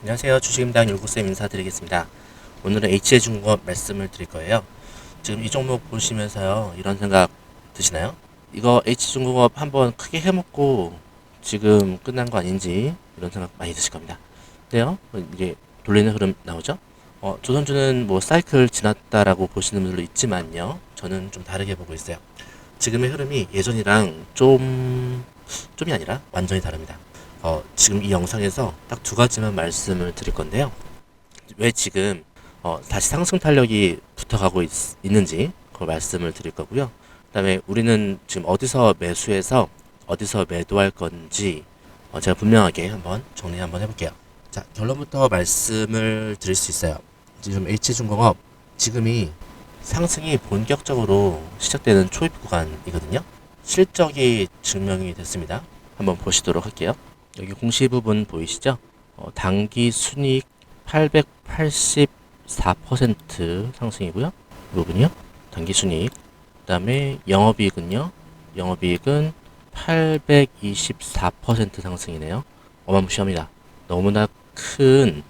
안녕하세요. 주식임당 율구쌤 인사드리겠습니다. 오늘은 H제중공업 말씀을 드릴 거예요. 지금 이 종목 보시면서요, 이런 생각 드시나요? 이거 H중공업 한번 크게 해먹고 지금 끝난 거 아닌지 이런 생각 많이 드실 겁니다. 근데요, 이게 돌리는 흐름 나오죠? 조선주는 뭐 사이클 지났다라고 보시는 분들도 있지만요, 저는 좀 다르게 보고 있어요. 지금의 흐름이 예전이랑 좀이 아니라 완전히 다릅니다. 지금 이 영상에서 딱 두 가지만 말씀을 드릴 건데요. 왜 지금 다시 상승 탄력이 붙어가고 있는지 그걸 말씀을 드릴 거고요. 그다음에 우리는 지금 어디서 매수해서 어디서 매도할 건지 제가 분명하게 한번 정리 한번 해볼게요. 자, 결론부터 말씀을 드릴 수 있어요. 지금 H중공업 지금이 상승이 본격적으로 시작되는 초입 구간이거든요. 실적이 증명이 됐습니다. 한번 보시도록 할게요. 여기 공시 부분 보이시죠? 당기 순이익 884% 상승이고요. 이 부분이요. 당기 순이익. 그다음에 영업이익은요. 영업이익은 824% 상승이네요. 어마무시합니다. 너무나 큰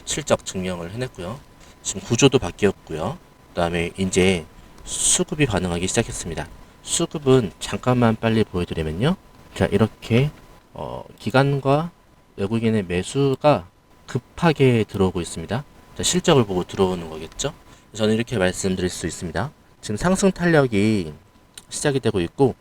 실적 증명을 해냈고요. 지금 구조도 바뀌었고요. 그다음에 이제 수급이 반응하기 시작했습니다. 수급은 잠깐만 빨리 보여드리면요. 자, 이렇게 기관과 외국인의 매수가 급하게 들어오고 있습니다. 자, 실적을 보고 들어오는 거겠죠. 저는 이렇게 말씀드릴 수 있습니다. 지금 상승 탄력이 시작이 되고 있고,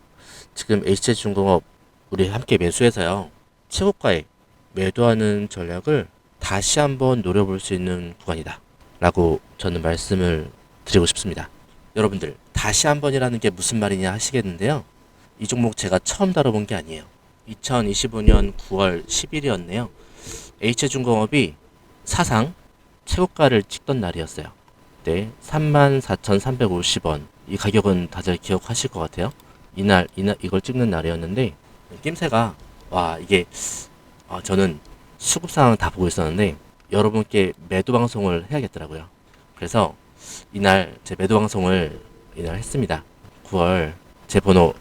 지금 H제중공업 우리 함께 매수해서요, 최고가에 매도하는 전략을 다시 한번 노려볼 수 있는 구간이다 라고 저는 말씀을 드리고 싶습니다. 여러분들, 다시 한번이라는 게 무슨 말이냐 하시겠는데요. 이 종목 제가 처음 다뤄본 게 아니에요. 2025년 9월 10일이었네요. H중공업이 사상 최고가를 찍던 날이었어요. 그때 34,350원. 이 가격은 다들 기억하실 것 같아요. 이날 이걸 찍는 날이었는데 낌새가 와, 이게 저는 수급 상황 다 보고 있었는데 여러분께 매도 방송을 해야겠더라고요. 그래서 이날 제 매도 방송을 이날 했습니다. 9월 제 번호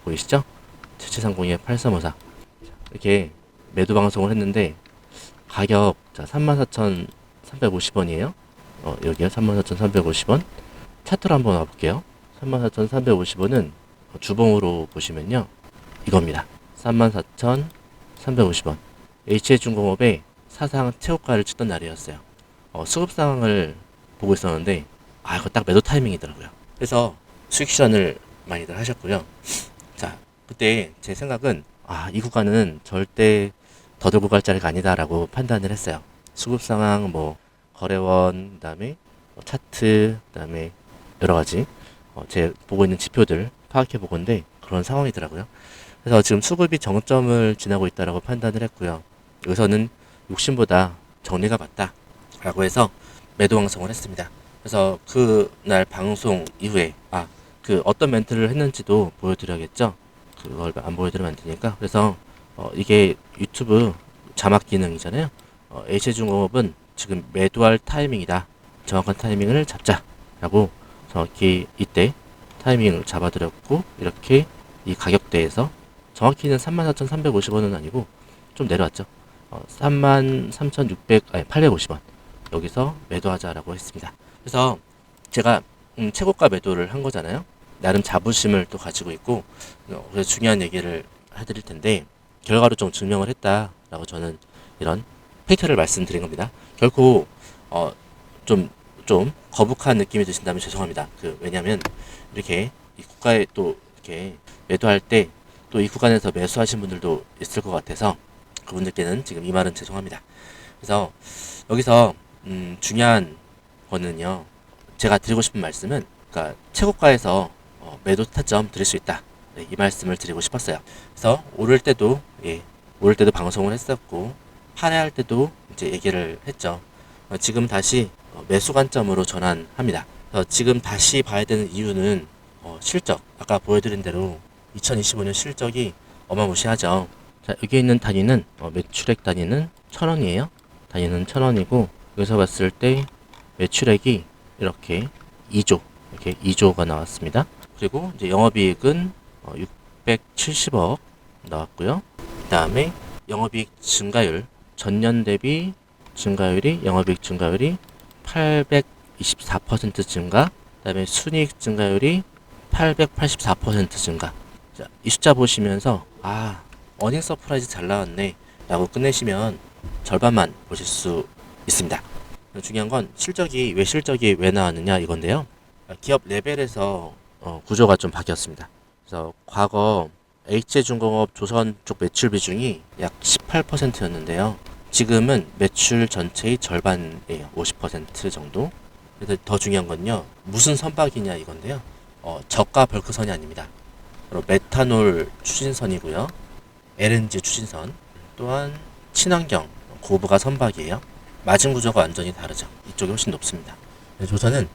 보이시죠? 7730-8354 이렇게 매도 방송을 했는데 가격 자 34,350원이에요. 여기요 34,350원. 차트로 한번 와볼게요. 34,350원은 주봉으로 보시면요 이겁니다. 34,350원. H중공업의 사상 최고가를 찍던 날이었어요. 수급 상황을 보고 있었는데 이거 딱 매도 타이밍이더라고요. 그래서 수익 실현을 많이들 하셨고요. 자, 그때 제 생각은 이 구간은 절대 더 들고 갈 자리가 아니다라고 판단을 했어요. 수급 상황, 뭐 거래원, 그다음에 차트, 그다음에 여러 가지 제 보고 있는 지표들 파악해 보건데 그런 상황이더라고요. 그래서 지금 수급이 정점을 지나고 있다라고 판단을 했고요. 여기서는 욕심보다 정리가 맞다라고 해서 매도 방송을 했습니다. 그래서 그날 방송 이후에 그 어떤 멘트를 했는지도 보여드려야겠죠. 그걸 안 보여드리면 안 되니까. 그래서 이게 유튜브 자막 기능이잖아요. H중공업은 지금 매도할 타이밍이다. 정확한 타이밍을 잡자라고 정확히 이때 타이밍을 잡아드렸고 이렇게 이 가격대에서 정확히는 34,350원은 아니고 좀 내려왔죠. 850원 여기서 매도하자라고 했습니다. 그래서 제가 최고가 매도를 한 거잖아요. 나름 자부심을 또 가지고 있고 그래서 중요한 얘기를 해드릴 텐데 결과로 좀 증명을 했다라고 저는 이런 팩트를 말씀드린 겁니다. 결코 좀 거북한 느낌이 드신다면 죄송합니다. 왜냐하면 이렇게 이 구가에 또 이렇게 매도할 때 또 이 구간에서 매수하신 분들도 있을 것 같아서 그분들께는 지금 이 말은 죄송합니다. 그래서 여기서 중요한 거는요. 제가 드리고 싶은 말씀은 그러니까 최고가에서 매도 타점 드릴 수 있다. 네, 이 말씀을 드리고 싶었어요. 그래서 오를 때도 방송을 했었고 하회할 때도 이제 얘기를 했죠. 지금 다시 매수 관점으로 전환합니다. 지금 다시 봐야 되는 이유는 실적 아까 보여드린 대로 2025년 실적이 어마무시하죠. 자, 여기 있는 단위는 매출액 단위는 1,000원이에요. 단위는 1,000원이고 여기서 봤을 때 매출액이 이렇게 2조가 나왔습니다. 그리고 이제 영업이익은 670억 나왔고요. 그 다음에 영업이익 증가율 전년 대비 증가율이 영업이익 증가율이 824% 증가, 그다음에 순이익 증가율이 884% 증가. 자, 이 숫자 보시면서 어닝 서프라이즈 잘 나왔네 라고 끝내시면 절반만 보실 수 있습니다. 중요한 건 실적이 왜 나왔느냐 이건데요. 기업 레벨에서 구조가 좀 바뀌었습니다. 그래서 과거 H제중공업 조선 쪽 매출 비중이 약 18%였는데요. 지금은 매출 전체의 절반이에요. 50% 정도. 그래서 더 중요한 건요. 무슨 선박이냐 이건데요. 저가 벌크선이 아닙니다. 바로 메탄올 추진선이고요. LNG 추진선. 또한 친환경 고부가 선박이에요. 마진 구조가 완전히 다르죠. 이쪽이 훨씬 높습니다. 조선은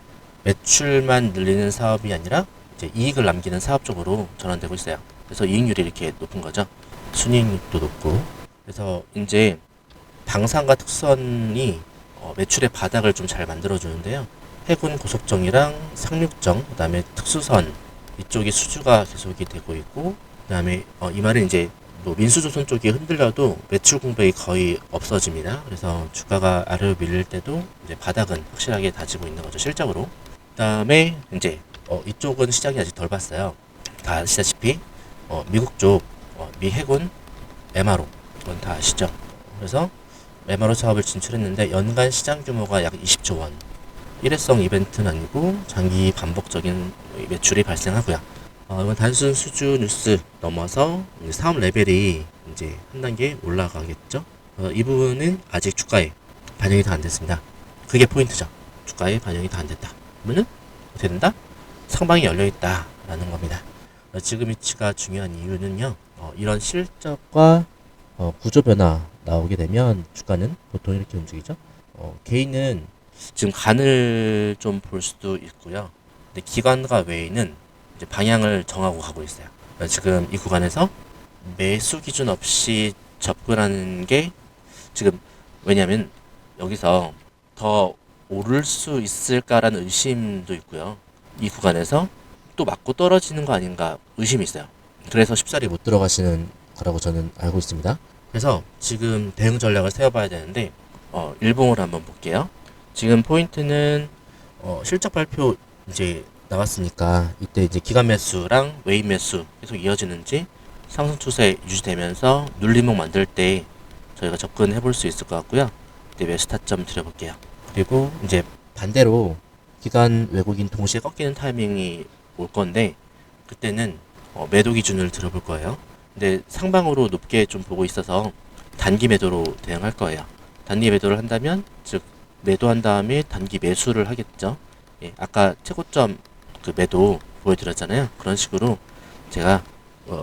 매출만 늘리는 사업이 아니라 이제 이익을 남기는 사업 쪽으로 전환되고 있어요. 그래서 이익률이 이렇게 높은 거죠. 순이익률도 높고. 그래서 이제 방산과 특선이 매출의 바닥을 좀 잘 만들어 주는데요. 해군 고속정이랑 상륙정, 그다음에 특수선 이쪽이 수주가 계속이 되고 있고, 그다음에 이 말은 이제 뭐 민수조선 쪽이 흔들려도 매출 공백이 거의 없어집니다. 그래서 주가가 아래로 밀릴 때도 이제 바닥은 확실하게 다지고 있는 거죠, 실적으로. 그다음에 이제 이쪽은 시장이 아직 덜 봤어요. 다 아시다시피 미국 쪽 미 해군 MRO 이건 다 아시죠? 그래서 MRO 사업을 진출했는데 연간 시장 규모가 약 20조 원. 일회성 이벤트는 아니고 장기 반복적인 매출이 발생하고요. 이건 단순 수주 뉴스 넘어서 사업 레벨이 이제 한 단계 올라가겠죠. 이 부분은 아직 주가에 반영이 다 안 됐습니다. 그게 포인트죠. 주가에 반영이 다 안 됐다. 그러면은 어떻게 된다? 상방이 열려 있다라는 겁니다. 지금 위치가 중요한 이유는요. 이런 실적과 구조 변화 나오게 되면 주가는 보통 이렇게 움직이죠. 개인은 지금 간을 좀 볼 수도 있고요. 근데 기관과 외인은 이제 방향을 정하고 가고 있어요. 지금 이 구간에서 매수 기준 없이 접근하는 게 지금 왜냐면 여기서 더 오를 수 있을까라는 의심도 있고요. 이 구간에서 또 맞고 떨어지는 거 아닌가 의심이 있어요. 그래서 쉽사리 못 들어가시는 거라고 저는 알고 있습니다. 그래서 지금 대응 전략을 세워봐야 되는데 일봉으로 한번 볼게요. 지금 포인트는 실적 발표 이제 나왔으니까 이때 이제 기관 매수랑 외인 매수 계속 이어지는지 상승 추세 유지되면서 눌림목 만들 때 저희가 접근해 볼 수 있을 것 같고요. 이때 매수 타점 드려볼게요. 그리고 이제 반대로 기관 외국인 동시에 꺾이는 타이밍이 올 건데 그때는 매도 기준을 들어볼 거예요. 근데 상방으로 높게 좀 보고 있어서 단기 매도로 대응할 거예요. 단기 매도를 한다면 즉 매도한 다음에 단기 매수를 하겠죠. 예, 아까 최고점 그 매도 보여드렸잖아요. 그런 식으로 제가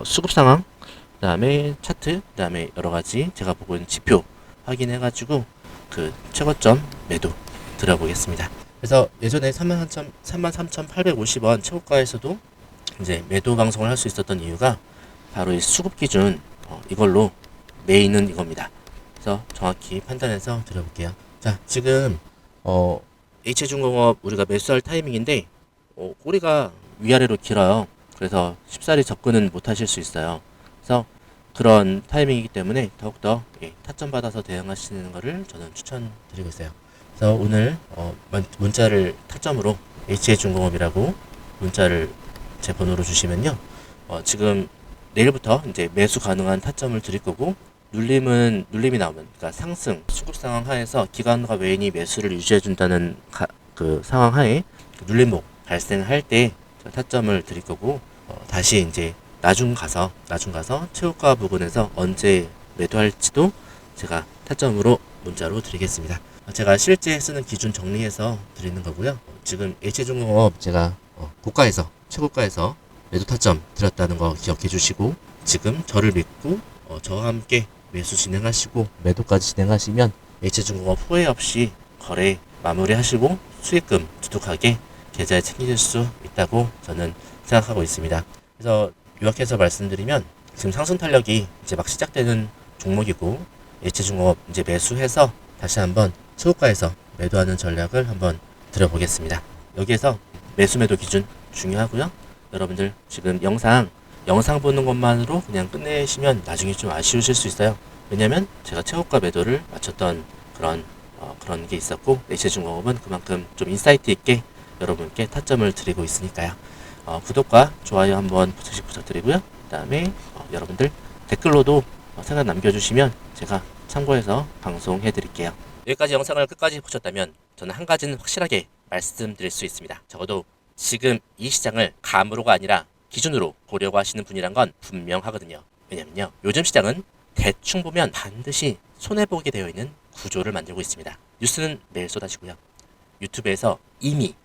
수급 상황, 그 다음에 차트, 그 다음에 여러 가지 제가 보고 있는 지표 확인해가지고 그 최고점 매도 들어보겠습니다. 그래서 예전에 33,850원 최고가에서도 이제 매도 방송을 할 수 있었던 이유가 바로 이 수급 기준 이걸로 메인은 이겁니다. 그래서 정확히 판단해서 드려볼게요. 자, 지금 H중공업 우리가 매수할 타이밍인데 꼬리가 위아래로 길어요. 그래서 쉽사리 접근은 못 하실 수 있어요. 그래서 그런 타이밍이기 때문에 더욱더 타점 받아서 대응하시는 것을 저는 추천드리고 있어요. 그래서 오늘 문자를 타점으로 H중공업이라고 문자를 제 번호로 주시면요. 지금 내일부터 이제 매수 가능한 타점을 드릴 거고 눌림이 나오면 그러니까 상승 수급 상황 하에서 기관과 외인이 매수를 유지해 준다는 그 상황 하에 눌림목 발생할 때 타점을 드릴 거고 다시 이제 나중 가서 최고가 부근에서 언제 매도할지도 제가 타점으로 문자로 드리겠습니다. 제가 실제 쓰는 기준 정리해서 드리는 거고요. 지금 H중공업 제가 고가에서 최고가에서 매도 타점 드렸다는 거 기억해 주시고 지금 저를 믿고 저와 함께 매수 진행하시고 매도까지 진행하시면 H중공업 후회 없이 거래 마무리하시고 수익금 두둑하게 계좌에 챙기실 수 있다고 저는 생각하고 있습니다. 그래서 요약해서 말씀드리면 지금 상승 탄력이 이제 막 시작되는 종목이고 H중공업 이제 매수해서 다시 한번 최고가에서 매도하는 전략을 한번 들어보겠습니다. 여기에서 매수 매도 기준 중요하고요. 여러분들 지금 영상 보는 것만으로 그냥 끝내시면 나중에 좀 아쉬우실 수 있어요. 왜냐면 제가 최고가 매도를 맞췄던 그런 게 있었고, 내시중공업은 그만큼 좀 인사이트 있게 여러분께 타점을 드리고 있으니까요. 구독과 좋아요 한번 부탁드리고요. 그 다음에 여러분들 댓글로도 생각 남겨주시면 제가 참고해서 방송해 드릴게요. 여기까지 영상을 끝까지 보셨다면 저는 한 가지는 확실하게 말씀드릴 수 있습니다. 적어도 지금 이 시장을 감으로가 아니라 기준으로 보려고 하시는 분이란 건 분명하거든요. 왜냐면요, 요즘 시장은 대충 보면 반드시 손해보게 되어 있는 구조를 만들고 있습니다. 뉴스는 매일 쏟아지고요. 유튜브에서 이미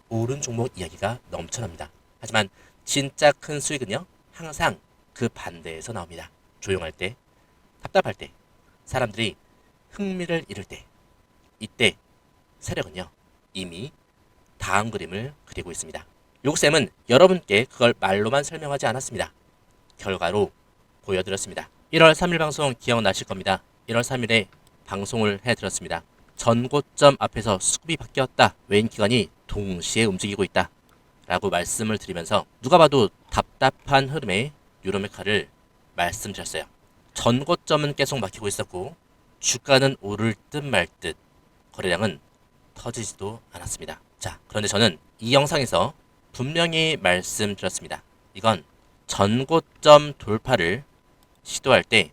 오른 종목 이야기가 넘쳐납니다. 하지만 진짜 큰 수익은요, 항상 그 반대에서 나옵니다. 조용할 때, 답답할 때, 사람들이 흥미를 잃을 때, 이때 세력은요, 이미 다음 그림을 그리고 있습니다. 요쌤은 여러분께 그걸 말로만 설명하지 않았습니다. 결과로 보여드렸습니다. 1월 3일 방송 기억나실 겁니다. 1월 3일에 방송을 해드렸습니다. 전고점 앞에서 수급이 바뀌었다. 외인 기관이 동시에 움직이고 있다. 라고 말씀을 드리면서 누가 봐도 답답한 흐름의 유로메카를 말씀드렸어요. 전고점은 계속 막히고 있었고 주가는 오를 듯 말 듯 거래량은 터지지도 않았습니다. 자, 그런데 저는 이 영상에서 분명히 말씀드렸습니다. 이건 전고점 돌파를 시도할 때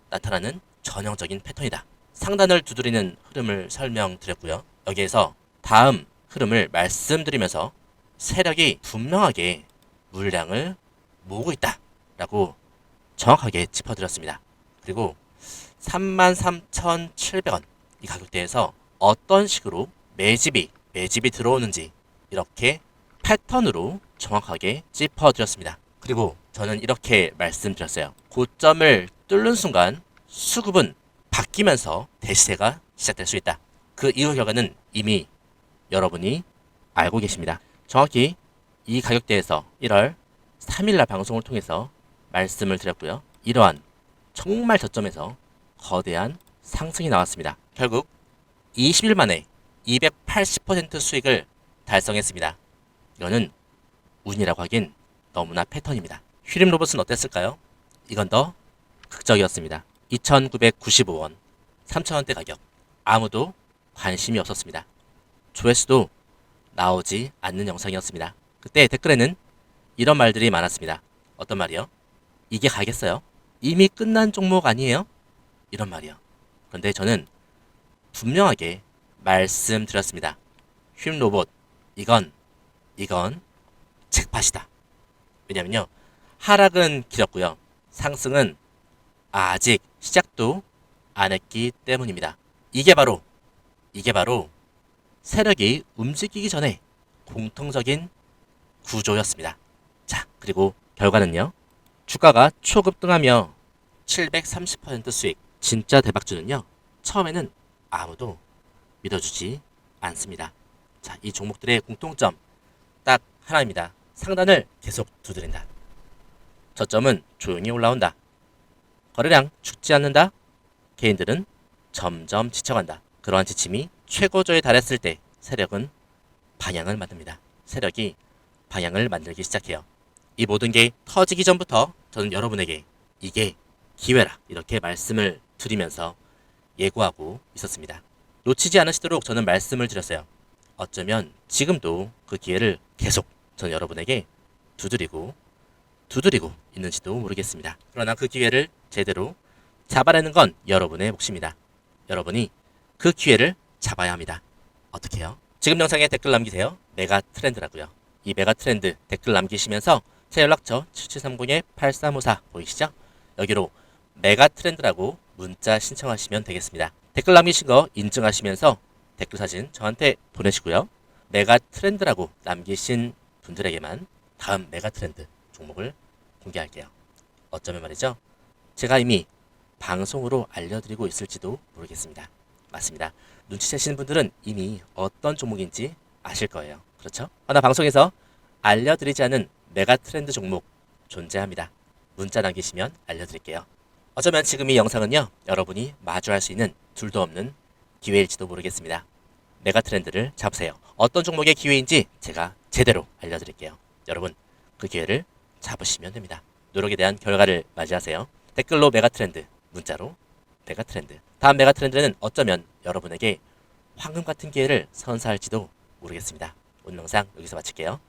나타나는 전형적인 패턴이다. 상단을 두드리는 흐름을 설명드렸고요. 여기에서 다음 흐름을 말씀드리면서 세력이 분명하게 물량을 모으고 있다 라고 정확하게 짚어드렸습니다. 그리고 33,700원 이 가격대에서 어떤 식으로 매집이 들어오는지 이렇게 패턴으로 정확하게 짚어드렸습니다. 그리고 저는 이렇게 말씀드렸어요. 고점을 뚫는 순간 수급은 바뀌면서 대시세가 시작될 수 있다. 그 이후 결과는 이미 여러분이 알고 계십니다. 정확히 이 가격대에서 1월 3일날 방송을 통해서 말씀을 드렸고요. 이러한 정말 저점에서 거대한 상승이 나왔습니다. 결국 20일 만에 280% 수익을 달성했습니다. 이거는 운이라고 하긴 너무나 패턴입니다. 휘림 로봇은 어땠을까요? 이건 더 극적이었습니다. 2,995원, 3,000원대 가격. 아무도 관심이 없었습니다. 조회수도 나오지 않는 영상이었습니다. 그때 댓글에는 이런 말들이 많았습니다. 어떤 말이요? 이게 가겠어요? 이미 끝난 종목 아니에요? 이런 말이요. 그런데 저는 분명하게 말씀드렸습니다. 휘림 로봇, 이건 잭팟이다. 왜냐면요, 하락은 길었고요. 상승은 아직 시작도 안 했기 때문입니다. 이게 바로 세력이 움직이기 전에 공통적인 구조였습니다. 자, 그리고 결과는요. 주가가 초급등하며 730% 수익. 진짜 대박주는요. 처음에는 아무도 믿어주지 않습니다. 자, 이 종목들의 공통점 딱 하나입니다. 상단을 계속 두드린다. 저점은 조용히 올라온다. 거래량 죽지 않는다. 개인들은 점점 지쳐간다. 그러한 지침이 최고조에 달했을 때 세력은 방향을 만듭니다. 세력이 방향을 만들기 시작해요. 이 모든 게 터지기 전부터 저는 여러분에게 이게 기회라 이렇게 말씀을 드리면서 예고하고 있었습니다. 놓치지 않으시도록 저는 말씀을 드렸어요. 어쩌면 지금도 그 기회를 계속 저는 여러분에게 두드리고 있는지도 모르겠습니다. 그러나 그 기회를 제대로 잡아내는 건 여러분의 몫입니다. 여러분이 그 기회를 잡아야 합니다. 어떻게 해요? 지금 영상에 댓글 남기세요. 메가 트렌드라고요. 이 메가 트렌드 댓글 남기시면서 제 연락처 7730-8354 보이시죠? 여기로 메가 트렌드라고 문자 신청하시면 되겠습니다. 댓글 남기신 거 인증하시면서 댓글 사진 저한테 보내시고요. 메가 트렌드라고 남기신 분들에게만 다음 메가 트렌드 종목을 공개할게요. 어쩌면 말이죠. 제가 이미 방송으로 알려드리고 있을지도 모르겠습니다. 맞습니다. 눈치채시는 분들은 이미 어떤 종목인지 아실 거예요. 그렇죠? 하나 방송에서 알려드리지 않은 메가 트렌드 종목 존재합니다. 문자 남기시면 알려드릴게요. 어쩌면 지금 이 영상은요. 여러분이 마주할 수 있는 둘도 없는 기회일지도 모르겠습니다. 메가 트렌드를 잡으세요. 어떤 종목의 기회인지 제가 제대로 알려드릴게요. 여러분 그 기회를 잡으시면 됩니다. 노력에 대한 결과를 맞이하세요. 댓글로 메가 트렌드, 문자로 메가트렌드. 다음 메가트렌드는 어쩌면 여러분에게 황금 같은 기회를 선사할지도 모르겠습니다. 오늘 영상 여기서 마칠게요.